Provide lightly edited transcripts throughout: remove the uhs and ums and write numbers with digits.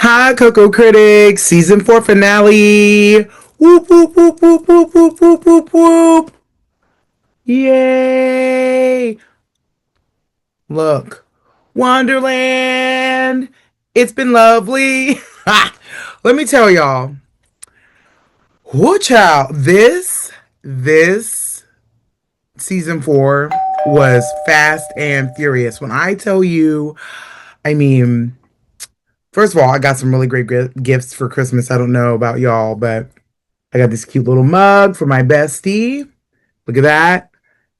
Hi, Cocoa Critics, season 4 finale. Whoop, whoop, whoop, whoop, whoop, whoop, whoop, whoop, whoop. Yay! Look, Wonderland. It's been lovely. Let me tell y'all. Whoo, child. This season 4 was fast and furious. When I tell you, I mean, first of all, I got some really great gifts for Christmas. I don't know about y'all, but I got this cute little mug for my bestie. Look at that.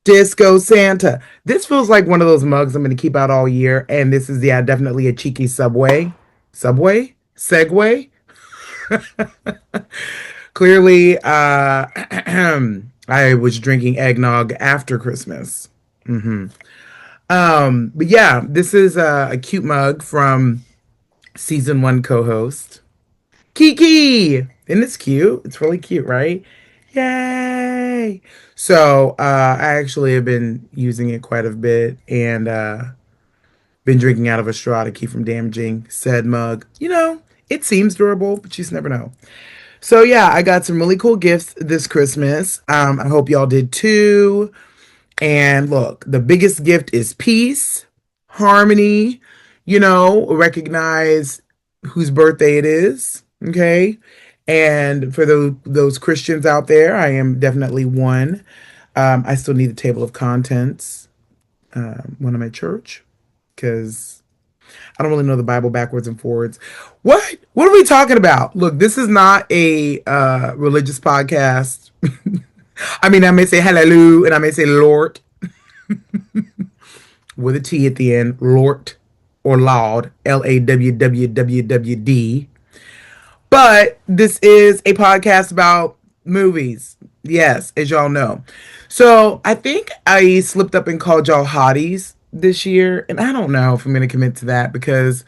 Disco Santa. This feels like one of those mugs I'm going to keep out all year. And this is, yeah, definitely a cheeky Subway. Subway? Segway? Clearly, I was drinking eggnog after Christmas. But yeah, this is a cute mug from season 1 co host. Kiki! And it's cute. It's really cute, right? Yay! So I actually have been using it quite a bit and been drinking out of a straw to keep from damaging said mug. It seems durable, but you just never know. So yeah, I got some really cool gifts this Christmas. I hope y'all did too. And look, the biggest gift is peace, harmony, recognize whose birthday it is. Okay. And for those Christians out there, I am definitely one. I still need the table of contents when I'm at church because I don't really know the Bible backwards and forwards. What? What are we talking about? Look, this is not a religious podcast. I mean, I may say hallelujah and I may say Lord with a T at the end, Lord or Laud, LAWWWWD. But this is a podcast about movies. Yes, as y'all know. So I think I slipped up and called y'all hotties this year. And I don't know if I'm going to commit to that because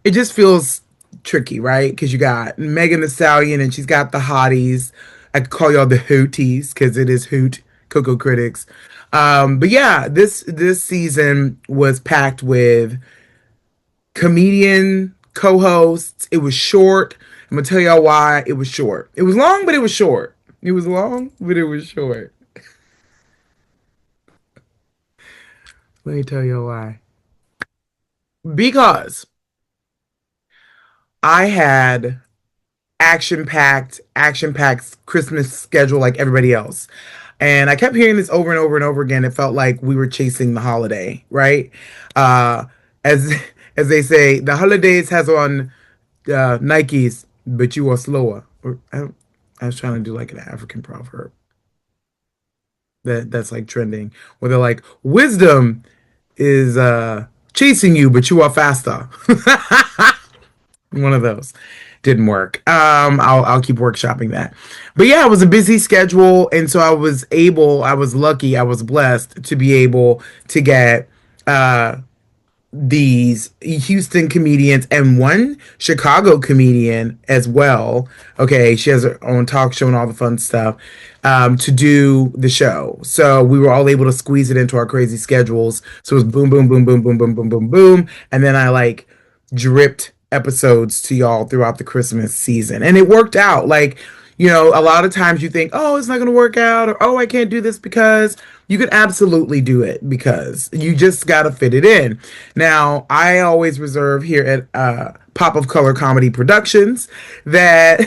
it just feels tricky, right? Because you got Megan Thee Stallion and she's got the hotties. I could call y'all the hooties because it is Hoot Cocoa Critics. But yeah, this season was packed with comedian co-hosts. It was short. I'm gonna tell y'all why it was short. It was long, but it was short. It was long, but it was short. Let me tell y'all why. Because I had action packed Christmas schedule like everybody else. And I kept hearing this over and over and over again. It felt like we were chasing the holiday, right? Uh, as as they say, the holidays has on Nikes, but you are slower. I was trying to do like an African proverb that's like trending, where they're like, wisdom is chasing you, but you are faster. One of those didn't work. I'll keep workshopping that. But yeah, it was a busy schedule, and so I was lucky, I was blessed to be able to get uh these Houston comedians and one Chicago comedian as well. Okay, she has her own talk show and all the fun stuff to do the show. So we were all able to squeeze it into our crazy schedules. So it was boom, boom, boom, boom, boom, boom, boom, boom, boom. And then I like dripped episodes to y'all throughout the Christmas season. And it worked out. Like, a lot of times you think, oh, it's not going to work out, or oh, I can't do this because you could absolutely do it because you just got to fit it in. Now, I always reserve here at Pop of Color Comedy Productions that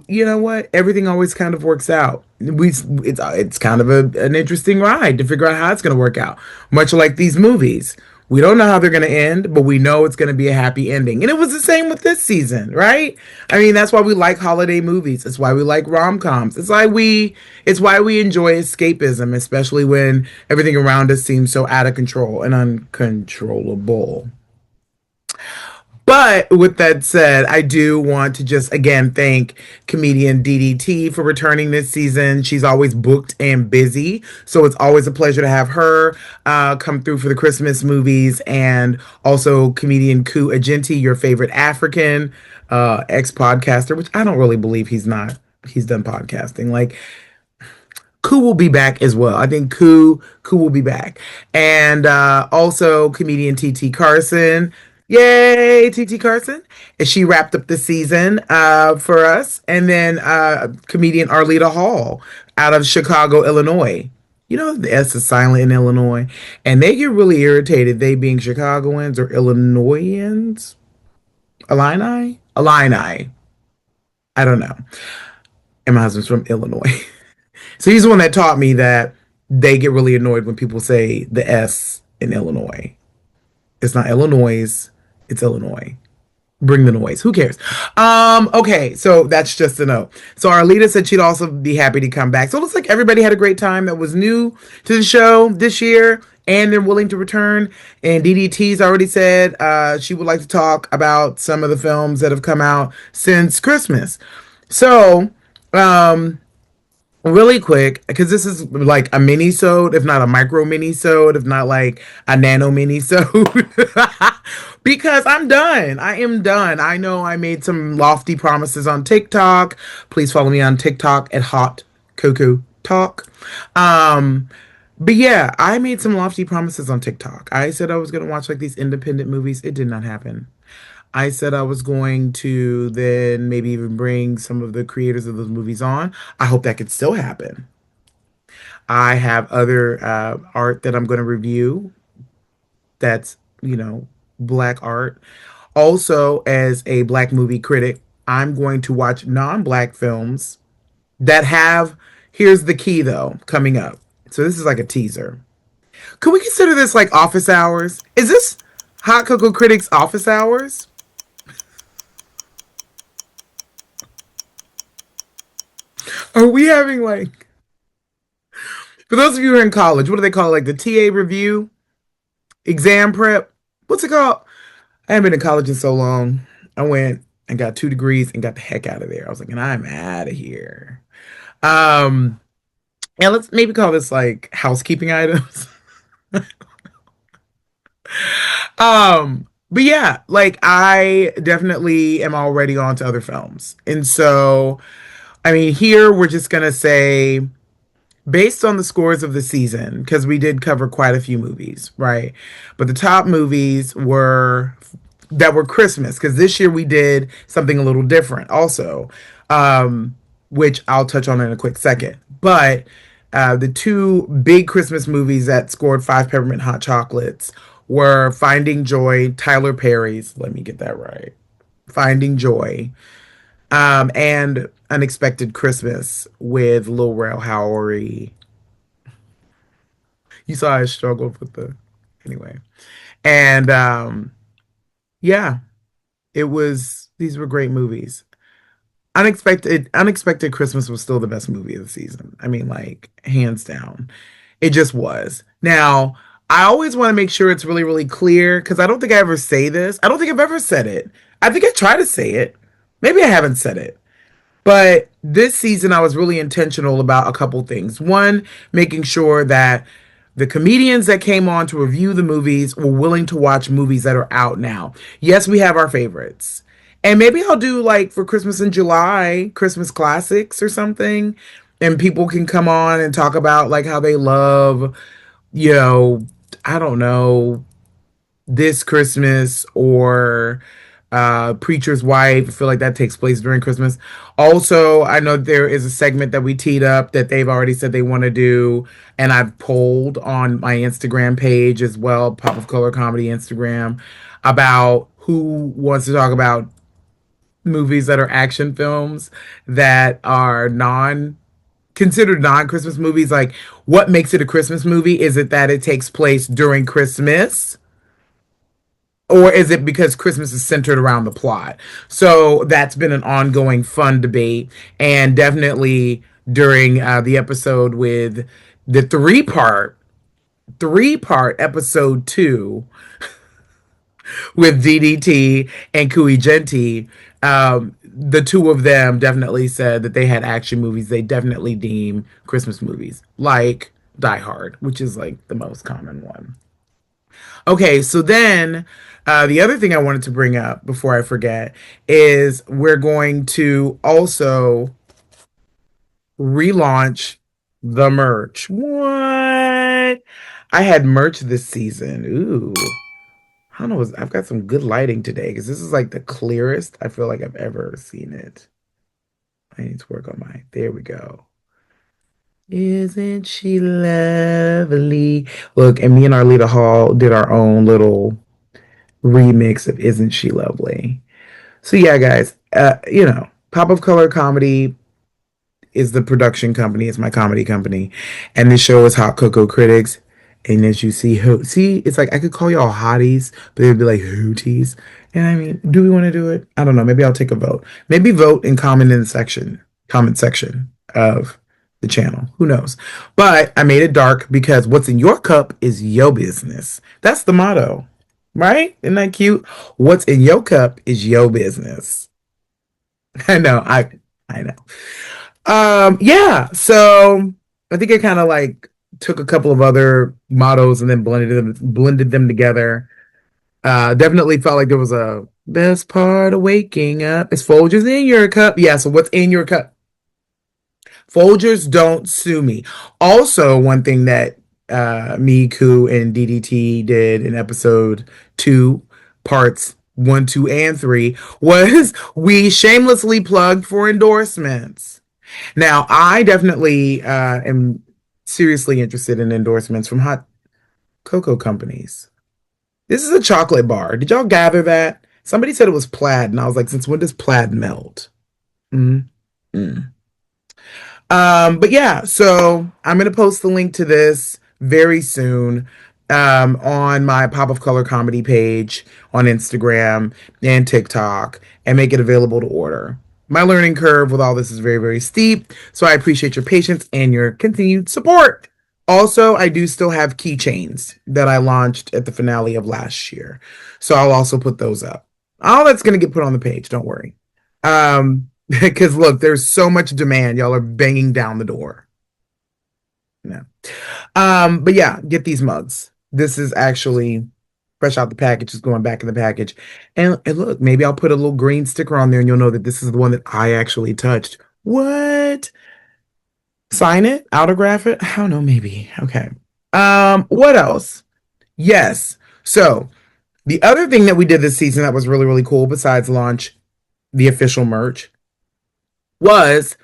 you know what? Everything always kind of works out. It's kind of an interesting ride to figure out how it's going to work out. Much like these movies, we don't know how they're going to end, but we know it's going to be a happy ending. And it was the same with this season, right? I mean, that's why we like holiday movies. It's why we like rom-coms. It's why we enjoy escapism, especially when everything around us seems so out of control and uncontrollable. But with that said, I do want to just again thank comedian DDT for returning this season. She's always booked and busy, so it's always a pleasure to have her come through for the Christmas movies. And also comedian Ku Agenti, your favorite African ex podcaster, which I don't really believe he's not. He's done podcasting. Like Ku will be back as well. I think Ku will be back, and also comedian TT Carson. Yay, TT Carson. And she wrapped up the season for us. And then comedian Arlita Hall out of Chicago, Illinois. You know, the S is silent in Illinois. And they get really irritated, they being Chicagoans or Illinoisans. Illini? Illini. I don't know. And my husband's from Illinois. So he's the one that taught me that they get really annoyed when people say the S in Illinois. It's not Illinois, it's Illinois. Bring the noise. Who cares? Okay, so that's just a no. So Arlita said she'd also be happy to come back. So it looks like everybody had a great time that was new to the show this year and they're willing to return. And DDT's already said she would like to talk about some of the films that have come out since Christmas. So, really quick, because this is like a mini-sode, if not a micro mini-sode, if not like a nano mini-sode. Because I'm done. I am done. I know I made some lofty promises on TikTok. Please follow me on TikTok at Haute Cocoa Talk. Um, but yeah, I made some lofty promises on TikTok. I said I was gonna watch like these independent movies. It did not happen. I said I was going to then maybe even bring some of the creators of those movies on. I hope that could still happen. I have other art that I'm going to review that's, black art. Also, as a black movie critic, I'm going to watch non black films that have, here's the key though, coming up. So this is like a teaser. Could we consider this like office hours? Is this Hot Cocoa Critics office hours? Are we having like, for those of you who are in college, what do they call it? Like the TA review, exam prep? What's it called? I haven't been in college in so long. I went and got 2 degrees and got the heck out of there. I was like, and I'm out of here. Um, and let's maybe call this like housekeeping items. But yeah, like I definitely am already on to other films. And so, I mean, here we're just gonna say based on the scores of the season, because we did cover quite a few movies, right? But the top movies were that were Christmas, because this year we did something a little different also, um, which I'll touch on in a quick second. But the two big Christmas movies that scored 5 peppermint hot chocolates were Finding Joy, Tyler Perry's, let me get that right, Finding Joy, and Unexpected Christmas with Lil Rel Howery. You saw I struggled with the anyway. And yeah, it was these were great movies. Unexpected Christmas was still the best movie of the season. I mean, like hands down. It just was. Now, I always want to make sure it's really, really clear because I don't think I ever say this. I don't think I've ever said it. I think I try to say it. Maybe I haven't said it. But this season, I was really intentional about a couple things. One, making sure that the comedians that came on to review the movies were willing to watch movies that are out now. Yes, we have our favorites. And maybe I'll do like for Christmas in July, Christmas classics or something. And people can come on and talk about like how they love, you know, I don't know, this Christmas or Preacher's Wife. I feel like that takes place during Christmas. Also, I know there is a segment that we teed up that they've already said they want to do, and I've polled on my Instagram page as well, Pop of Color Comedy Instagram, about who wants to talk about movies that are action films that are non considered non-Christmas movies. Like, what makes it a Christmas movie? Is it that it takes place during Christmas? Or is it because Christmas is centered around the plot? So that's been an ongoing fun debate. And definitely during the episode with the three part episode 2 with DDT and Kui Genti, the two of them definitely said that they had action movies they definitely deem Christmas movies, like Die Hard, which is like the most common one. Okay, so then the other thing I wanted to bring up before I forget is we're going to also relaunch the merch. What? I had merch this season. Ooh. I don't know. I've got some good lighting today because this is like the clearest I feel like I've ever seen it. I need to work on my. There we go. Isn't she lovely? Look, and me and Arlita Hall did our own little remix of Isn't She Lovely? So yeah, guys, Pop of Color Comedy is the production company. It's my comedy company, and this show is Hot Cocoa Critics. And as you see, it's like I could call y'all hotties, but they'd be like hooties. And I mean, do we want to do it? I don't know. Maybe I'll take a vote. Maybe vote and comment section of the channel. Who knows? But I made it dark because what's in your cup is your business. That's the motto, right? Isn't that cute? What's in your cup is your business. I know. I know. Yeah, so I think I kind of like took a couple of other mottos and then blended them together. Definitely felt like there was a best part of waking up is Folgers in your cup. Yeah, so what's in your cup? Folgers don't sue me. Also, one thing that me, Koo, and DDT did in episode two, parts one, two, and three, was we shamelessly plugged for endorsements. Now, I definitely am seriously interested in endorsements from hot cocoa companies. This is a chocolate bar. Did y'all gather that? Somebody said it was plaid, and I was like, since when does plaid melt? Mm, mm. But yeah, so I'm gonna post the link to this very soon on my Pop of Color comedy page on Instagram and TikTok and make it available to order. My learning curve with all this is very, very steep, so I appreciate your patience and your continued support. Also, I do still have keychains that I launched at the finale of last year, so I'll also put those up. All that's gonna get put on the page, don't worry. Because look, there's so much demand. Y'all are banging down the door. No. But yeah, get these mugs. This is actually fresh out the package, just going back in the package. And look, maybe I'll put a little green sticker on there and you'll know that this is the one that I actually touched. What? Sign it? Autograph it? I don't know, maybe. Okay. What else? Yes. So the other thing that we did this season that was really, really cool, besides launch the official merch, was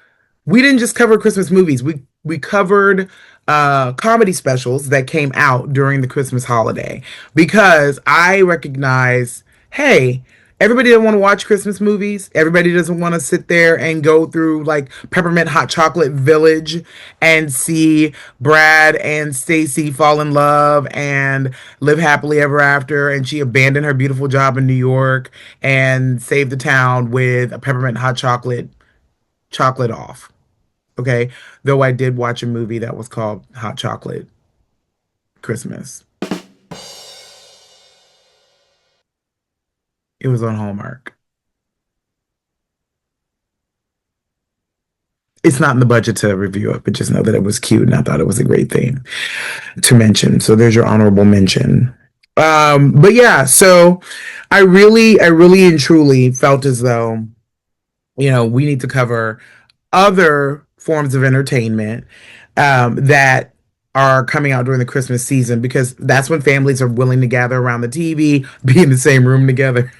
we didn't just cover Christmas movies. We covered comedy specials that came out during the Christmas holiday because I recognize, hey, everybody doesn't want to watch Christmas movies. Everybody doesn't want to sit there and go through like Peppermint Hot Chocolate Village and see Brad and Stacy fall in love and live happily ever after. And she abandoned her beautiful job in New York and saved the town with a peppermint hot chocolate off. Okay. Though I did watch a movie that was called Hot Chocolate Christmas. It was on Hallmark. It's not in the budget to review it, but just know that it was cute and I thought it was a great thing to mention. So there's your honorable mention. But yeah, so I really and truly felt as though, we need to cover other forms of entertainment that are coming out during the Christmas season because that's when families are willing to gather around the TV, be in the same room together,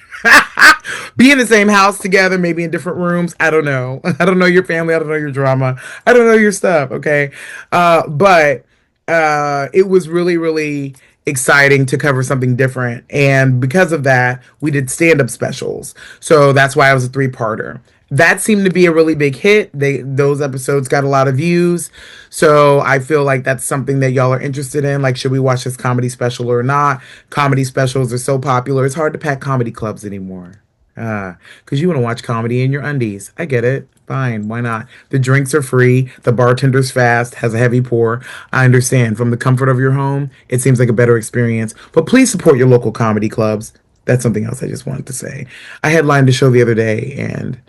be in the same house together, maybe in different rooms. I don't know. I don't know your family. I don't know your drama. I don't know your stuff. Okay. But it was really, really exciting to cover something different. And because of that, we did stand up specials. So that's why I was a three-parter. That seemed to be a really big hit. Those episodes got a lot of views. So I feel like that's something that y'all are interested in. Like, should we watch this comedy special or not? Comedy specials are so popular. It's hard to pack comedy clubs anymore. Because you want to watch comedy in your undies. I get it. Fine, why not? The drinks are free. The bartender's fast, has a heavy pour. I understand. From the comfort of your home, it seems like a better experience. But please support your local comedy clubs. That's something else I just wanted to say. I headlined a show the other day, and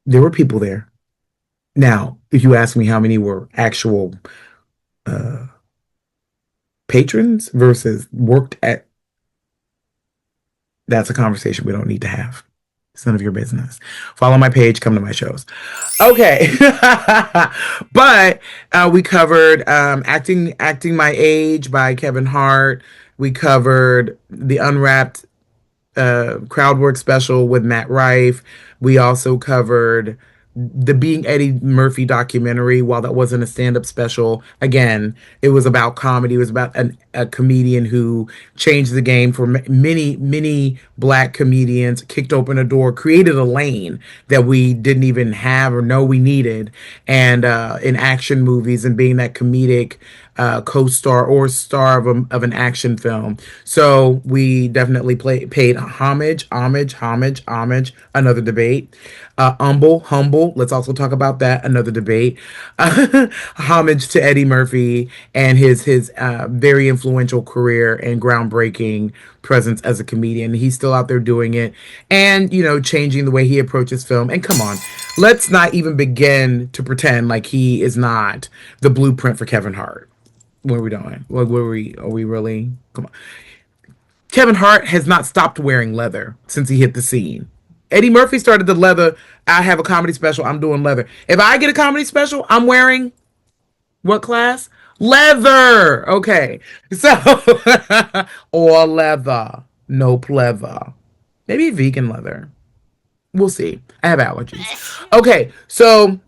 there were people there. Now, if you ask me how many were actual uh, patrons versus worked at, that's a conversation we don't need to have. It's none of your business. Follow my page, come to my shows. Okay. But we covered Acting My Age by Kevin Hart. We covered the Unwrapped crowd work special with Matt Rife. We also covered the Being Eddie Murphy documentary. While that wasn't a stand-up special, again, it was about comedy. It was about a comedian who changed the game for many black comedians, kicked open a door, created a lane that we didn't even have or know we needed, and in action movies and being that comedic co-star or star of an action film. So we definitely paid homage. Another debate. Humble. Let's also talk about that. Another debate. Homage to Eddie Murphy and his very influential career and groundbreaking presence as a comedian. He's still out there doing it, and changing the way he approaches film. And come on, let's not even begin to pretend like he is not the blueprint for Kevin Hart. What are we doing? What were we? Are we really? Come on. Kevin Hart has not stopped wearing leather since he hit the scene. Eddie Murphy started the leather. I have a comedy special. I'm doing leather. If I get a comedy special, I'm wearing what class? Leather. Okay. So, or leather. No pleather. Maybe vegan leather. We'll see. I have allergies. Okay. So,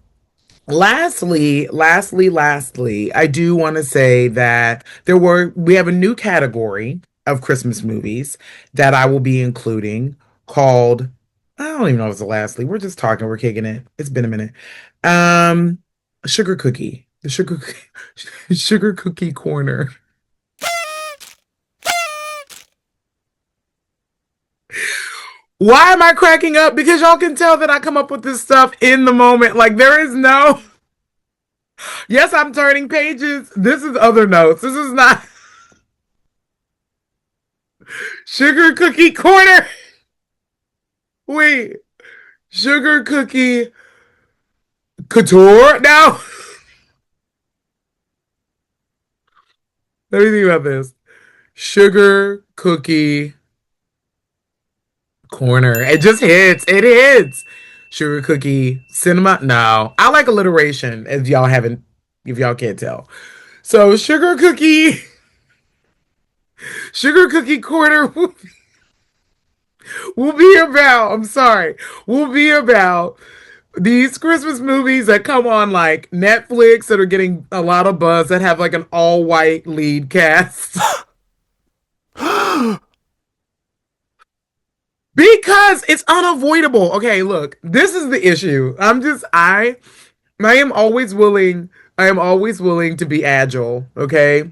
lastly, I do want to say that we have a new category of Christmas movies that I will be including called, I don't even know if it's a lastly. We're just talking, we're kicking it. It's been a minute. Um, Sugar Cookie. The Sugar Cookie Corner. Why am I cracking up? Because y'all can tell that I come up with this stuff in the moment. Like there is no yes, I'm turning pages. This is other notes. This is not Sugar Cookie Corner. Wait, Sugar Cookie Couture? Now, let me think about this. Sugar Cookie Corner. It just hits. It hits. Sugar Cookie Cinema? No. I like alliteration, if y'all can't tell. So, Sugar Cookie Corner will be about, I'm sorry, will be about these Christmas movies that come on like Netflix that are getting a lot of buzz that have like an all white lead cast. Because it's unavoidable. Okay, look, this is the issue. I am always willing. I am always willing to be agile. Okay,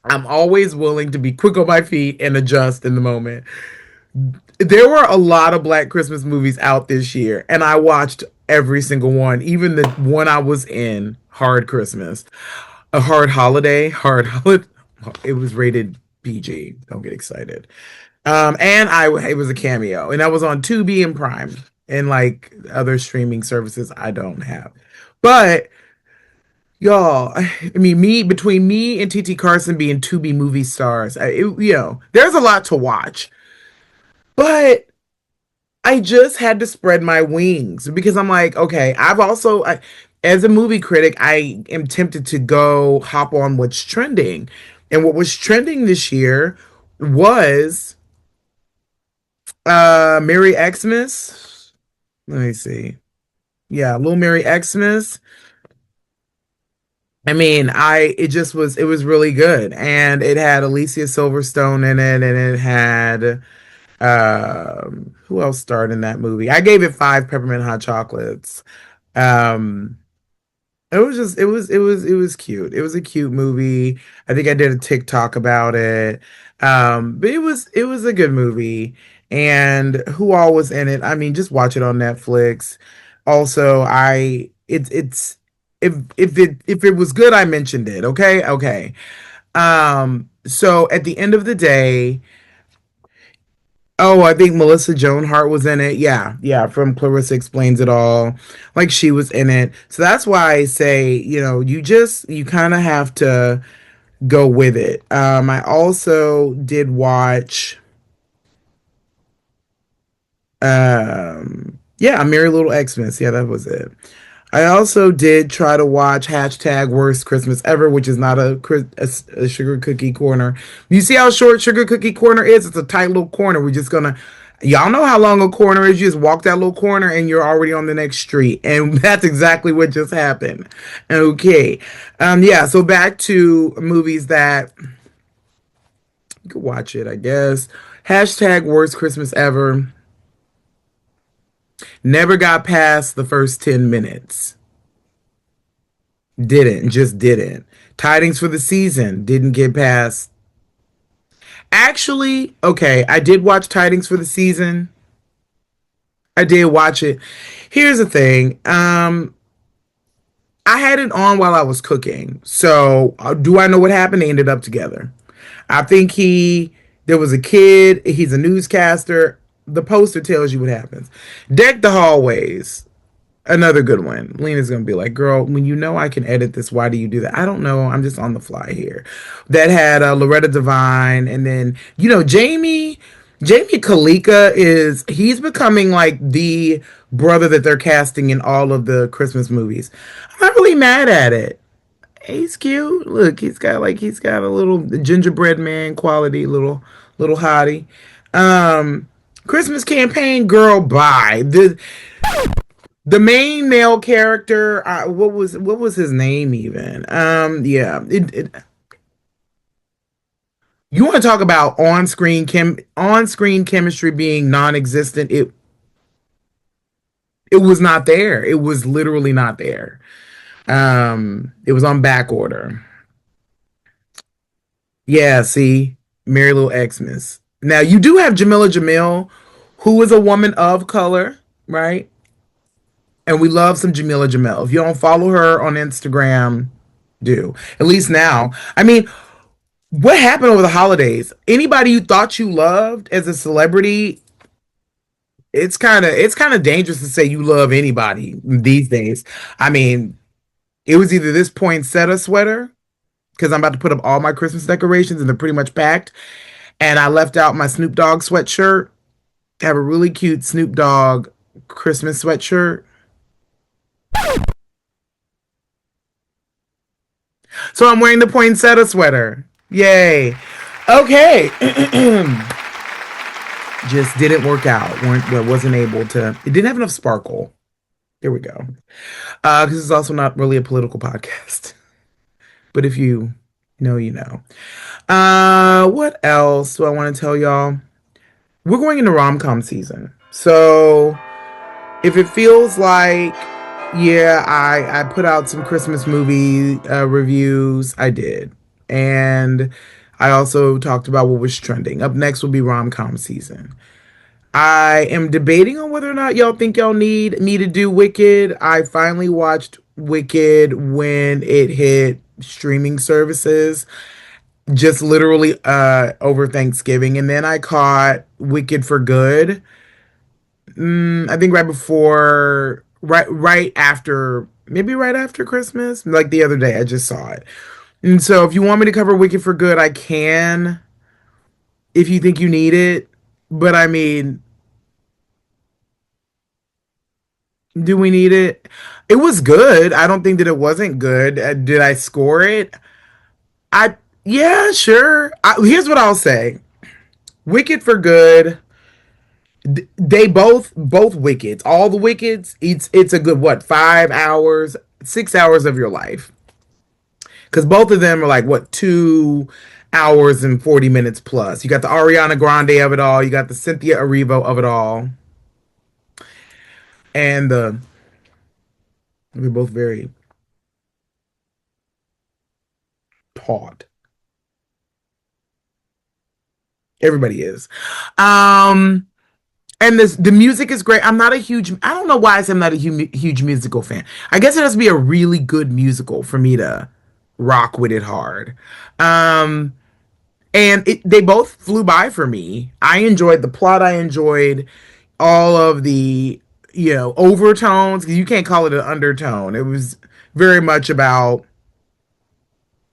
I'm always willing to be quick on my feet and adjust in the moment. There were a lot of Black Christmas movies out this year, and I watched every single one, even the one I was in, Hard Christmas, a Hard Holiday, Hard Holiday. It was rated PG. Don't get excited. And it was a cameo, and that was on Tubi and Prime, and like other streaming services I don't have. But y'all, I mean, me between me and TT Carson being Tubi movie stars, there's a lot to watch. But I just had to spread my wings because I'm like, okay, as a movie critic, I am tempted to go hop on what's trending. And what was trending this year was Merry Xmas. Let me see. Yeah, Little Merry Xmas. I mean, it was really good. And it had Alicia Silverstone in it, and it had who else starred in that movie? I gave it 5 peppermint hot chocolates. Um, it was cute. It was a cute movie. I think I did a TikTok about it. But it was a good movie. And who all was in it? I mean, just watch it on Netflix. Also, it's if it was good, I mentioned it. Okay, okay. So at the end of the day, oh, I think Melissa Joan Hart was in it. Yeah, yeah, from Clarissa Explains It All. Like she was in it. So that's why I say, you kind of have to go with it. I also did watch Yeah, Merry Little Xmas. Yeah, that was it. I also did try to watch hashtag Worst Christmas Ever, which is not a sugar cookie corner. You see how short sugar cookie corner is? It's a tight little corner. We're just gonna, y'all know how long a corner is. You just walk that little corner and you're already on the next street, and that's exactly what just happened. Okay, yeah. So back to movies that you could watch it, I guess. Hashtag Worst Christmas Ever. Never got past the first 10 minutes. Didn't, just didn't. Tidings for the season. Didn't get past. Actually, okay, I did watch Tidings for the season. I did watch it. Here's the thing. I had it on while I was cooking. So, do I know what happened? They ended up together. I think there was a kid, he's a newscaster. The poster tells you what happens. Deck the hallways. Another good one. Lena's gonna be like, "Girl, when you know I can edit this, why do you do that?" I don't know. I'm just on the fly here. That had Loretta Devine, and then Jamie Kalika he's becoming like the brother that they're casting in all of the Christmas movies. I'm not really mad at it. He's cute. Look, he's got a little gingerbread man quality, little hottie. Um, Christmas campaign girl. Bye. The main male character, what was his name even? Yeah. You want to talk about on screen chemistry being non-existent? It was not there. It was literally not there. It was on back order. Yeah. See, Merry Little Xmas. Now you do have Jamila Jamil, who is a woman of color, right? And we love some Jamila Jamil. If you don't follow her on Instagram, do. At least now. I mean, what happened over the holidays? Anybody you thought you loved as a celebrity, it's kind of dangerous to say you love anybody these days. I mean, it was either this poinsettia sweater because I'm about to put up all my Christmas decorations and they're pretty much packed, and I left out my Snoop Dogg sweatshirt. I have a really cute Snoop Dogg Christmas sweatshirt. So I'm wearing the poinsettia sweater. Yay. Okay. Just didn't work out. Wasn't able to. It didn't have enough sparkle. Here we go. This is also not really a political podcast, but if you know, you know. What else do I want to tell y'all? We're going into rom com season, so if it feels like, yeah, I put out some Christmas movie reviews. I did, and I also talked about what was trending. Up next will be rom com season. I am debating on whether or not y'all think y'all need me to do Wicked. I finally watched Wicked when it hit streaming services, just literally over Thanksgiving, and then I caught Wicked for Good. I think right after, maybe right after Christmas, like the other day. I just saw it, and so if you want me to cover Wicked for Good, I can. If you think you need it, but I mean, do we need it? It was good. I don't think that it wasn't good. Did I score it? I Yeah, sure. Here's what I'll say. Wicked for Good. They both Wickeds, all the Wickeds. It's a good what 5 hours, 6 hours of your life, because both of them are like what 2 hours and 40 minutes plus. You got the Ariana Grande of it all. You got the Cynthia Erivo of it all, and they're both very taut. Everybody is. Um, and the music is great. I don't know why I say I'm not a huge musical fan. I guess it has to be a really good musical for me to rock with it hard. Um, and they both flew by for me. I enjoyed the plot. I enjoyed all of the, overtones. You can't call it an undertone. It was very much about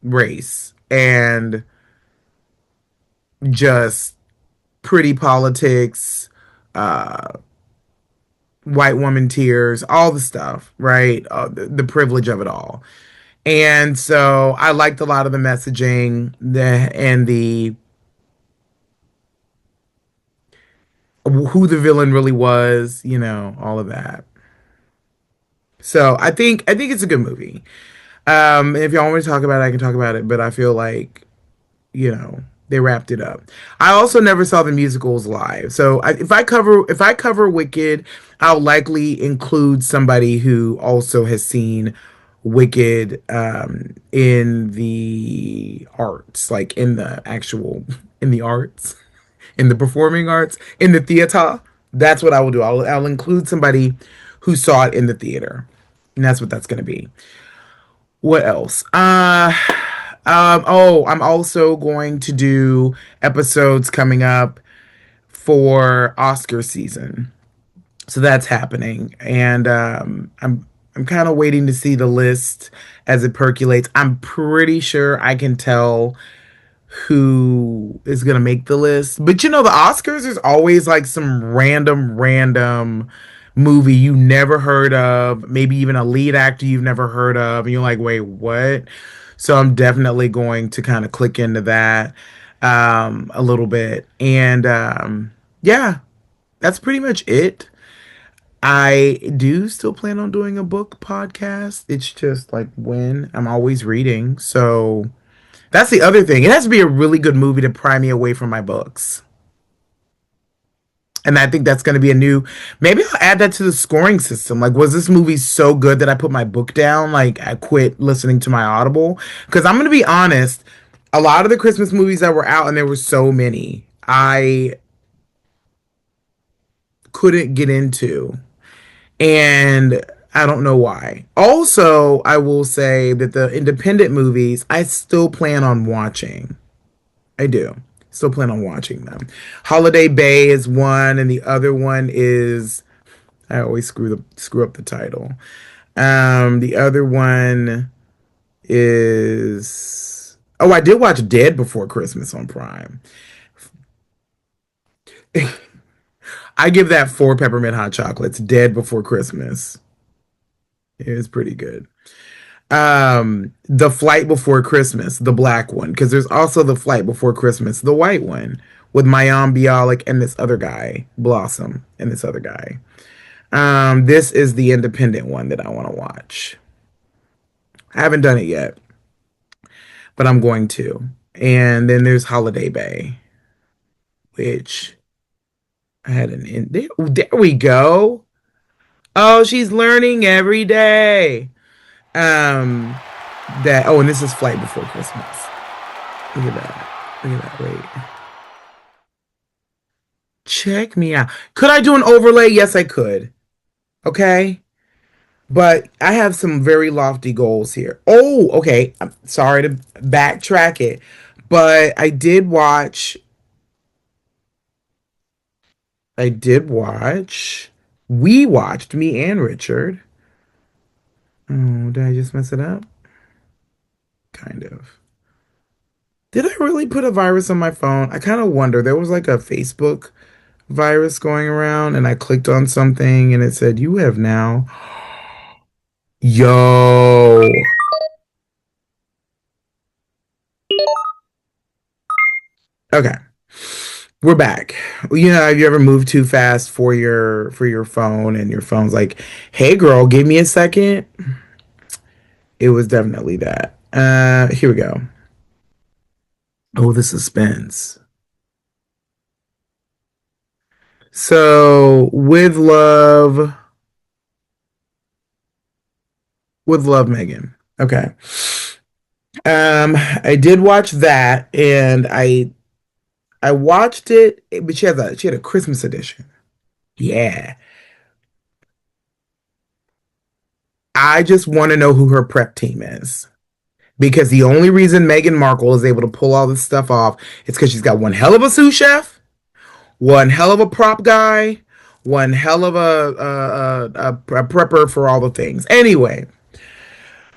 race and just pretty politics, uh, white woman tears, all the stuff, right? The privilege of it all. And so I liked a lot of the messaging, and the who the villain really was, all of that. So I think it's a good movie. If y'all want me to talk about it, I can talk about it, but I feel like, they wrapped it up. I also never saw the musicals live. So if I cover Wicked, I'll likely include somebody who also has seen Wicked in the arts, like in the arts, in the performing arts, in the theater. That's what I will do. I'll include somebody who saw it in the theater. And that's what that's going to be. What else? Oh, I'm also going to do episodes coming up for Oscar season. So that's happening. And I'm kind of waiting to see the list as it percolates. I'm pretty sure I can tell who is gonna make the list. But the Oscars is always like some random movie you never heard of, maybe even a lead actor you've never heard of, and you're like, wait, what? So I'm definitely going to kind of click into that a little bit. And yeah, that's pretty much it. I do still plan on doing a book podcast. It's just like when I'm always reading. So that's the other thing. It has to be a really good movie to pry me away from my books. And I think that's going to be a new. Maybe I'll add that to the scoring system. Like, was this movie so good that I put my book down? Like, I quit listening to my Audible? Because I'm going to be honest, a lot of the Christmas movies that were out, and there were so many, I couldn't get into. And I don't know why. Also, I will say that the independent movies, I still plan on watching. I do. Still plan on watching them. Holiday Bay is one, and the other one is I always screw up the title. The other one is I did watch Dead Before Christmas on Prime. I give that four peppermint hot chocolates. Dead Before Christmas. It is pretty good. The Flight Before Christmas, the black one, because there's also the Flight Before Christmas, the white one, with Mayim Bialik and this other guy, Blossom, and this other guy. This is the independent one that I want to watch. I haven't done it yet, but I'm going to. And then there's Holiday Bay, which I had an in there. There we go. Oh, she's learning every day. Um, and this is Flight Before Christmas. Look at that. Look at that. Wait. Check me out. Could I do an overlay? Yes, I could. Okay. But I have some very lofty goals here. Oh, okay. I'm sorry to backtrack it. But we watched, me and Richard. Oh, did I just mess it up? Kind of. Did I really put a virus on my phone? I kind of wonder. There was like a Facebook virus going around, and I clicked on something and it said, "You have now." Yo. Okay. We're back. Have you ever moved too fast for your phone and your phone's like, "Hey girl, give me a second." It was definitely that. Here we go. Oh, the suspense. So, with love, Megan. Okay. I did watch that, and I watched it, but she had a Christmas edition. Yeah. I just want to know who her prep team is. Because the only reason Meghan Markle is able to pull all this stuff off is because she's got one hell of a sous chef, one hell of a prop guy, one hell of a prepper for all the things. Anyway,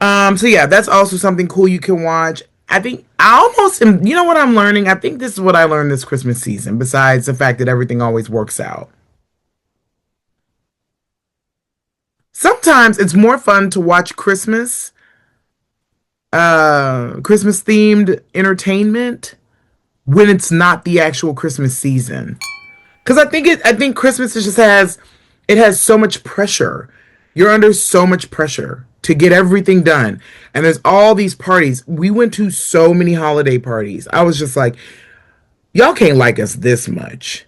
so yeah, that's also something cool you can watch. I think I almost am, you know what I'm learning? I think this is what I learned this Christmas season, besides the fact that everything always works out. Sometimes it's more fun to watch Christmas themed entertainment when it's not the actual Christmas season. Because I think Christmas just has, it has so much pressure. You're under so much pressure to get everything done. And there's all these parties. We went to so many holiday parties. I was just like, y'all can't like us this much.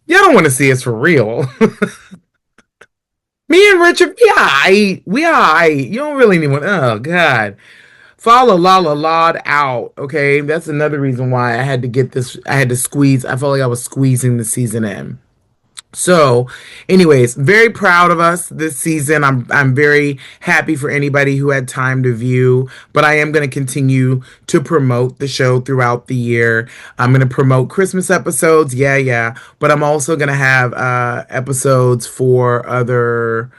Y'all don't want to see us for real. Me and Richard, we alright. We alright. You don't really need one. Oh God. Follow La La Lawed out. Okay. That's another reason why I had to get this. I had to squeeze. I felt like I was squeezing the season in. So, anyways, very proud of us this season. I'm very happy for anybody who had time to view, but I am going to continue to promote the show throughout the year. I'm going to promote Christmas episodes, yeah, yeah, but I'm also going to have episodes for other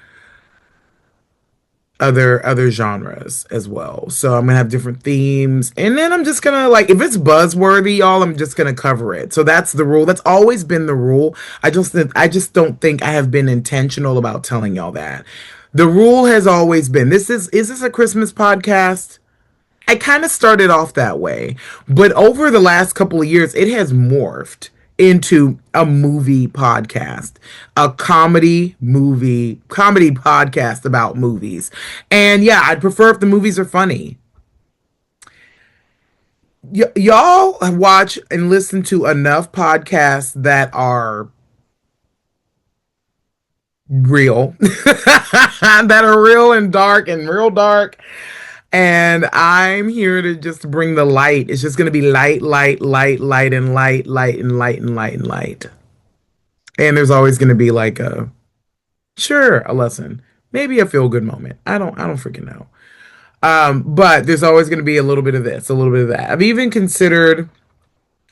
genres as well. So I'm gonna have different themes, and then I'm just gonna like if it's buzzworthy, y'all, I'm just gonna cover it. So that's the rule. That's always been the rule. I just don't think I have been intentional about telling y'all that. The rule has always been is this a Christmas podcast? I kind of started off that way, but over the last couple of years, it has morphed into a movie podcast, a comedy podcast about movies. And yeah, I'd prefer if the movies are funny. Y'all watch and listen to enough podcasts that are real, that are real and dark and real dark. And I'm here to just bring the light. It's just going to be light, light, light, light, and light, light, and light, and light, and light. And there's always going to be like a, sure, a lesson, maybe a feel good moment. I don't freaking know. But there's always going to be a little bit of this, a little bit of that. I've even considered,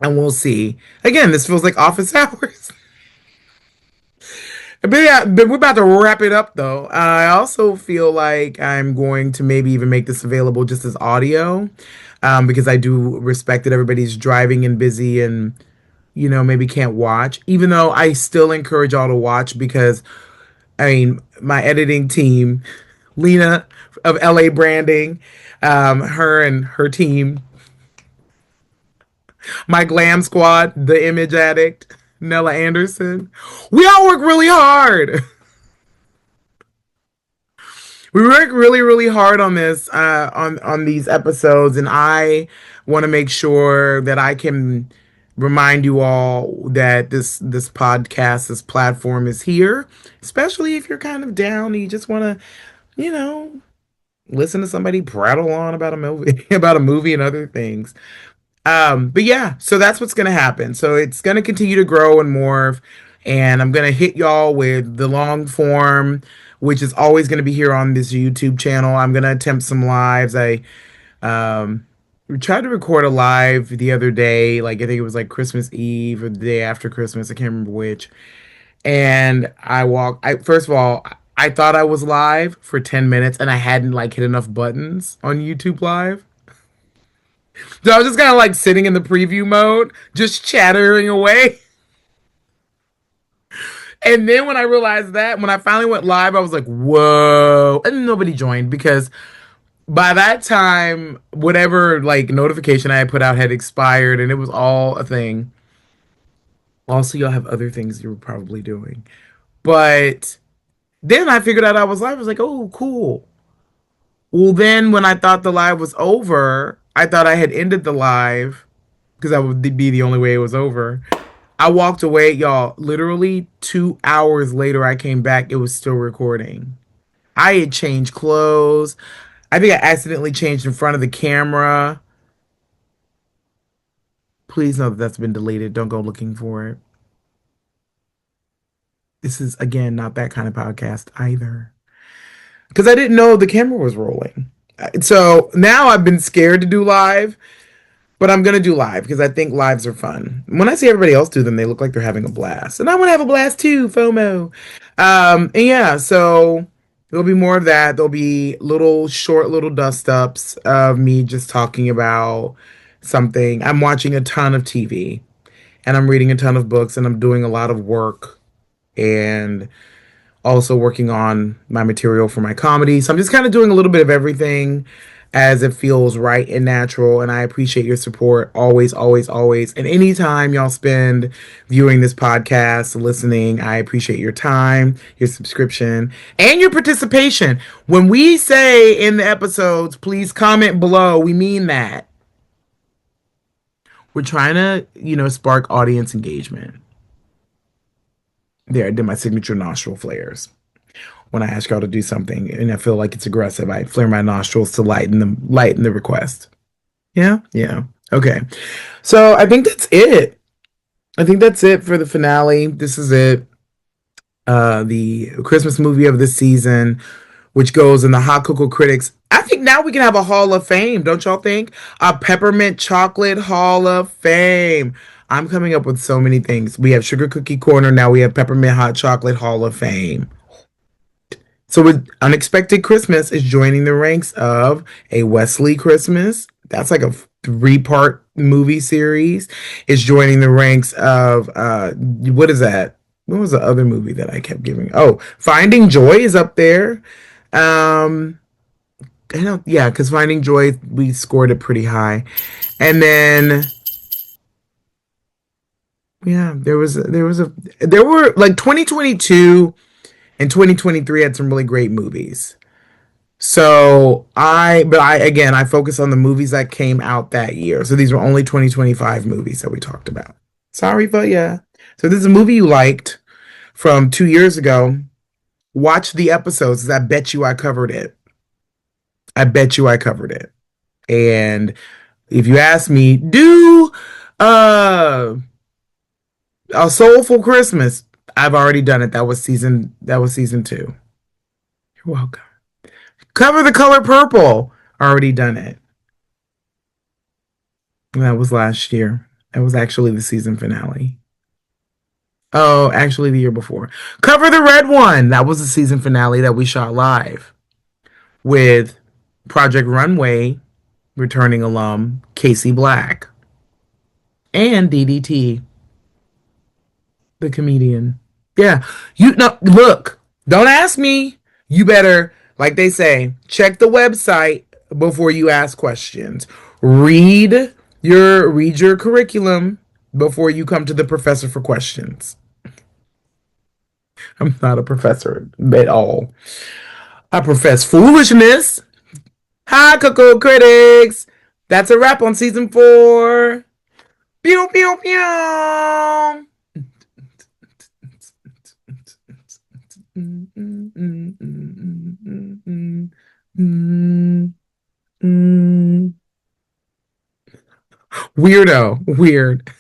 and we'll see. Again, this feels like office hours. But yeah, but we're about to wrap it up though. I also feel like I'm going to maybe even make this available just as audio, because I do respect that everybody's driving and busy and maybe can't watch. Even though I still encourage y'all to watch because I mean my editing team, Lena of LA Branding, her and her team, my glam squad, the Image Addict, Nella Anderson, we all work really hard. We work really, really hard on this, on these episodes, and I want to make sure that I can remind you all that this podcast, this platform is here, especially if you're kind of down and you just want to, you know, listen to somebody prattle on about a movie, about a movie and other things. But yeah, so that's what's gonna happen. So it's gonna continue to grow and morph, and I'm gonna hit y'all with the long form, which is always gonna be here on this YouTube channel. I'm gonna attempt some lives. I um tried to record a live the other day, like I think it was like Christmas Eve or the day after Christmas. I can't remember which. And I first of all, I thought I was live for 10 minutes and I hadn't like hit enough buttons on YouTube Live. So I was just kind of like sitting in the preview mode, just chattering away. And then when I realized that, when I finally went live, I was like, whoa. And nobody joined because by that time, whatever like notification I had put out had expired and it was all a thing. Also, y'all have other things you were probably doing. But then I figured out I was live. I was like, oh, cool. Well, then when I thought the live was over, I thought I had ended the live because that would be the only way it was over. I walked away, y'all. Literally 2 hours later, I came back. It was still recording. I had changed clothes. I think I accidentally changed in front of the camera. Please know that that's been deleted. Don't go looking for it. This is, again, not that kind of podcast either. Because I didn't know the camera was rolling. So now I've been scared to do live, but I'm gonna do live because I think lives are fun. When I see everybody else do them, they look like they're having a blast, and I want to have a blast too. FOMO. And yeah, so there'll be more of that. There'll be little short, little dust ups of me just talking about something. I'm watching a ton of TV, and I'm reading a ton of books, and I'm doing a lot of work and also working on my material for my comedy. So I'm just kind of doing a little bit of everything as it feels right and natural. And I appreciate your support always, always, always. And anytime y'all spend viewing this podcast, listening, I appreciate your time, your subscription, and your participation. When we say in the episodes, please comment below, we mean that. We're trying to, spark audience engagement. There, I did my signature nostril flares. When I ask y'all to do something and I feel like it's aggressive, I flare my nostrils to lighten the request. Yeah, yeah. Okay. So I think that's it. I think that's it for the finale. This is it. The Christmas movie of the season, which goes in the Hot Cocoa Critics. I think now we can have a Hall of Fame, don't y'all think? A peppermint chocolate Hall of Fame. I'm coming up with so many things. We have Sugar Cookie Corner. Now we have Peppermint Hot Chocolate Hall of Fame. So with Unexpected Christmas is joining the ranks of A Wesley Christmas. That's like a three-part movie series. It's joining the ranks of what is that? What was the other movie that I kept giving? Oh, Finding Joy is up there. Um I don't, yeah, because Finding Joy we scored it pretty high. And then yeah, there were like 2022 and 2023 had some really great movies. So I focus on the movies that came out that year. So these were only 2025 movies that we talked about. Sorry, but yeah. So this is a movie you liked from 2 years ago. Watch the episodes. 'Cause I bet you I covered it. I bet you I covered it. And if you ask me, do uh a soulful Christmas. I've already done it. That was season 2. You're welcome. Cover the color purple. Already done it. That was last year. That was actually the season finale. Oh, actually, the year before. Cover the Red One. That was the season finale that we shot live with Project Runway returning alum Casey Black and DDT, the comedian. Yeah, you know. Look, don't ask me. You better, like they say, check the website before you ask questions. Read your curriculum before you come to the professor for questions. I'm not a professor at all. I profess foolishness. Hi, Cocoa Critics. That's a wrap on season 4. Pew, pew, pew. Weirdo. Weird.